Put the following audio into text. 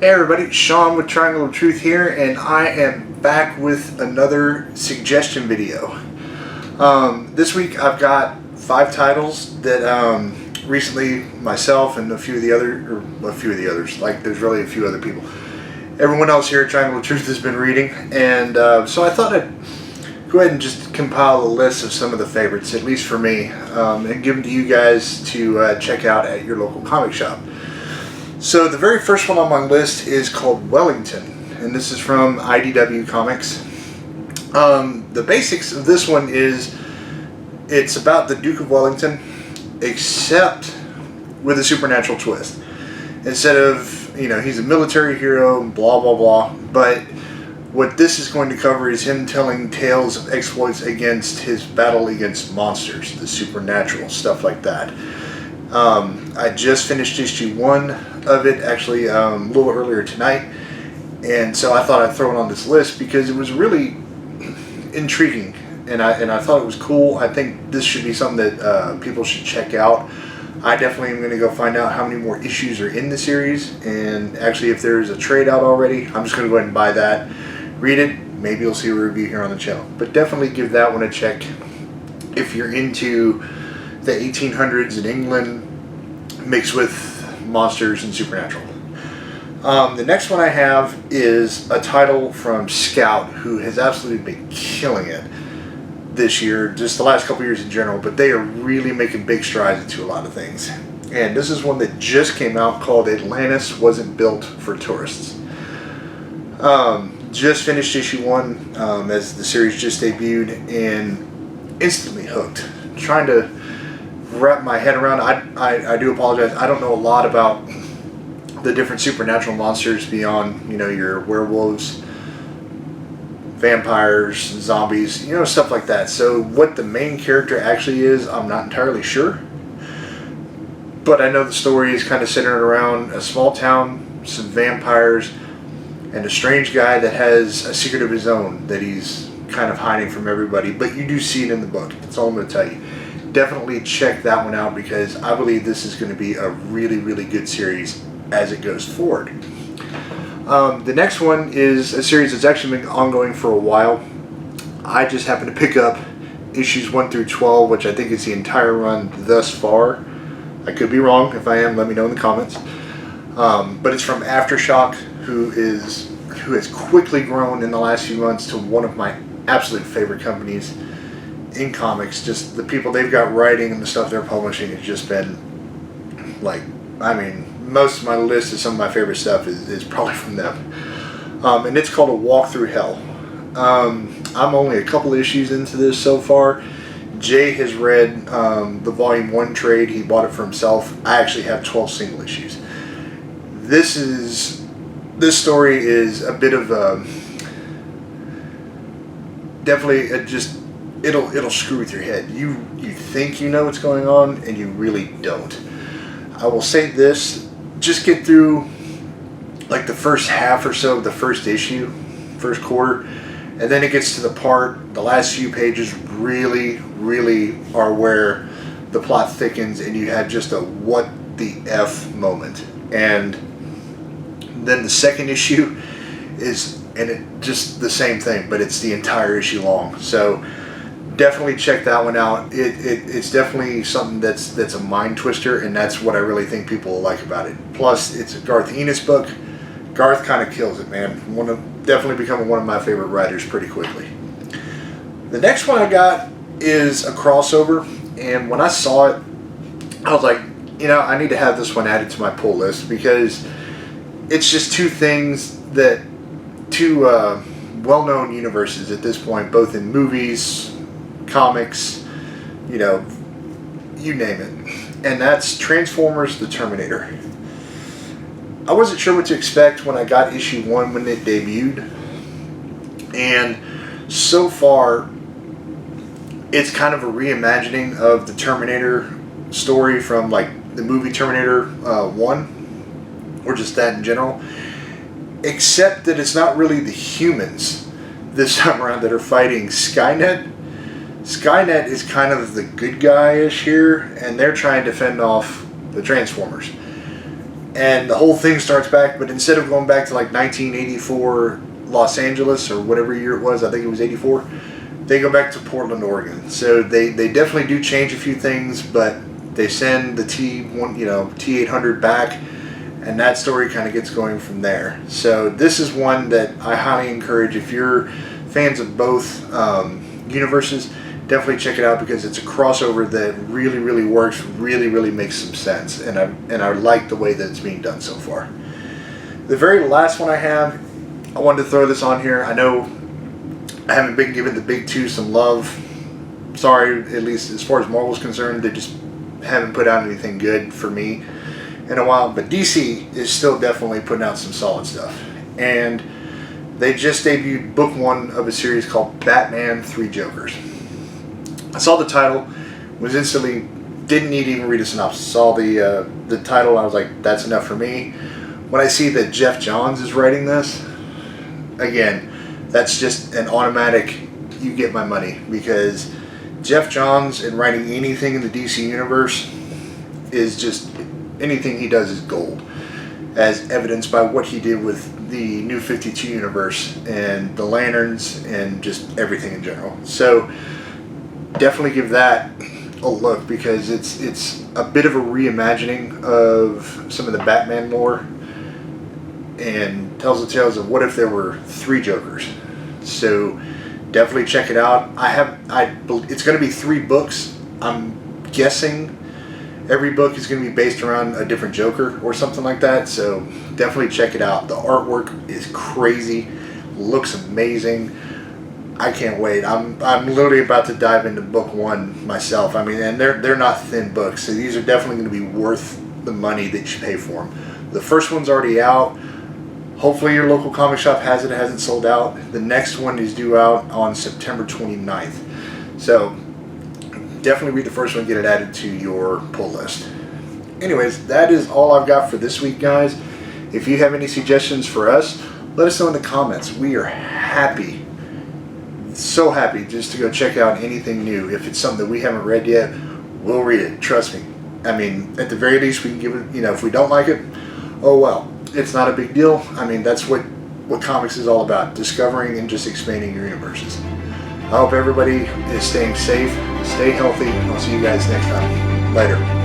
Hey everybody, Sean with Triangle of Truth here, and I am back with another suggestion video. This week I've got 5 titles that recently myself and a few of the others, like there's really a few other people. Everyone else here at Triangle of Truth has been reading, and so I thought I'd go ahead and just compile a list of some of the favorites, at least for me, and give them to you guys to check out at your local comic shop. So the very first one on my list is called Wellington, and this is from IDW Comics. The basics of this one is it's about the Duke of Wellington, except with a supernatural twist. Instead of, he's a military hero, blah, blah, blah, but what this is going to cover is him telling tales of exploits against his battle against monsters, the supernatural, stuff like that. I just finished issue 1 of it, actually a little earlier tonight, and so I thought I'd throw it on this list because it was really intriguing, and I thought it was cool. I think this should be something that people should check out. I definitely am going to go find out how many more issues are in the series, and actually if there's a trade out already, I'm just going to go ahead and buy that, read it, maybe you'll see a review here on the channel. But definitely give that one a check if you're into the 1800s in England mixed with monsters and supernatural. The next one I have is a title from Scout, who has absolutely been killing it this year, just the last couple years in general, but they are really making big strides into a lot of things. And this is one that just came out called Atlantis Wasn't Built for Tourists. Just finished issue 1 as the series just debuted, and instantly hooked. Trying to wrap my head around. I do apologize. I don't know a lot about the different supernatural monsters beyond, your werewolves, vampires, zombies, stuff like that. So what the main character actually is, I'm not entirely sure. But I know the story is kind of centered around a small town, some vampires, and a strange guy that has a secret of his own that he's kind of hiding from everybody. But you do see it in the book. That's all I'm going to tell you. Definitely check that one out because I believe this is going to be a really, really good series as it goes forward. The next one is a series that's actually been ongoing for a while. I just happened to pick up issues 1 through 12, which I think is the entire run thus far. I could be wrong. If I am, let me know in the comments. But it's from Aftershock, who has quickly grown in the last few months to one of my absolute favorite companies in comics. Just the people they've got writing and the stuff they're publishing has just been most of my list of some of my favorite stuff is probably from them. And it's called A Walk Through Hell. I'm only a couple issues into this so far. Jay has read the volume 1 trade. He bought it for himself. I actually have 12 single issues. This story is a bit of a it'll screw with your head. You think you know what's going on, and you really don't. I will say this, just get through like the first half or so of the first issue, first quarter, and then it gets to the last few pages really, really are where the plot thickens, and you have just a what the F moment. And then the second issue is, and it just the same thing, but it's the entire issue long. So definitely check that one out. It's definitely something that's a mind twister, and that's what I really think people will like about it. Plus, it's a Garth Ennis book. Garth kind of kills it, man. Definitely becoming one of my favorite writers pretty quickly. The next one I got is a crossover, and when I saw it, I was like, I need to have this one added to my pull list because it's just two well-known universes at this point, both in movies, comics, you name it. And that's Transformers: The Terminator. I wasn't sure what to expect when I got issue 1 when it debuted. And so far, it's kind of a reimagining of the Terminator story from the movie Terminator 1, or just that in general. Except that it's not really the humans this time around that are fighting Skynet. Skynet is kind of the good guy-ish here, and they're trying to fend off the Transformers. and the whole thing starts back, but instead of going back to like 1984 Los Angeles or whatever year it was, I think it was 84, they go back to Portland, Oregon. So they definitely do change a few things, but they send the T-800 back, and that story kind of gets going from there. So this is one that I highly encourage. If you're fans of both universes, definitely check it out, because it's a crossover that really, really works, really makes some sense, and I like the way that it's being done so far. The very last one I wanted to throw this on here. I know I haven't been giving the big two some love. Sorry, at least as far as Marvel's concerned, they just haven't put out anything good for me in a while, but DC is still definitely putting out some solid stuff, and they just debuted book 1 of a series called Batman 3 Jokers. I saw the title, was instantly, didn't need to even read a synopsis. Saw the title, I was like, that's enough for me. When I see that Jeff Johns is writing this, again, that's just an automatic, you get my money, because Jeff Johns in writing anything in the DC universe is just, anything he does is gold, as evidenced by what he did with the New 52 universe and the Lanterns and just everything in general. So definitely give that a look, because it's a bit of a reimagining of some of the Batman lore, and tells the tales of what if there were 3 Jokers. So definitely check it out. It's going to be 3 books. I'm guessing every book is going to be based around a different Joker or something like that. So definitely check it out. The artwork is crazy, looks amazing. I can't wait. I'm literally about to dive into book 1 myself. I mean, and they're not thin books, so these are definitely going to be worth the money that you pay for them. The first one's already out. Hopefully your local comic shop has it. It hasn't sold out. The next one is due out on September 29th. So definitely read the first one, get it added to your pull list. Anyways, that is all I've got for this week, guys. If you have any suggestions for us, let us know in the comments. We are happy, so happy just to go check out anything new. If it's something that we haven't read yet, we'll read it. Trust me. I mean, at the very least, we can give it, if we don't like it, oh well. It's not a big deal. I mean, that's what comics is all about, discovering and just expanding your universes. I hope everybody is staying safe, stay healthy. I'll see you guys next time. Later.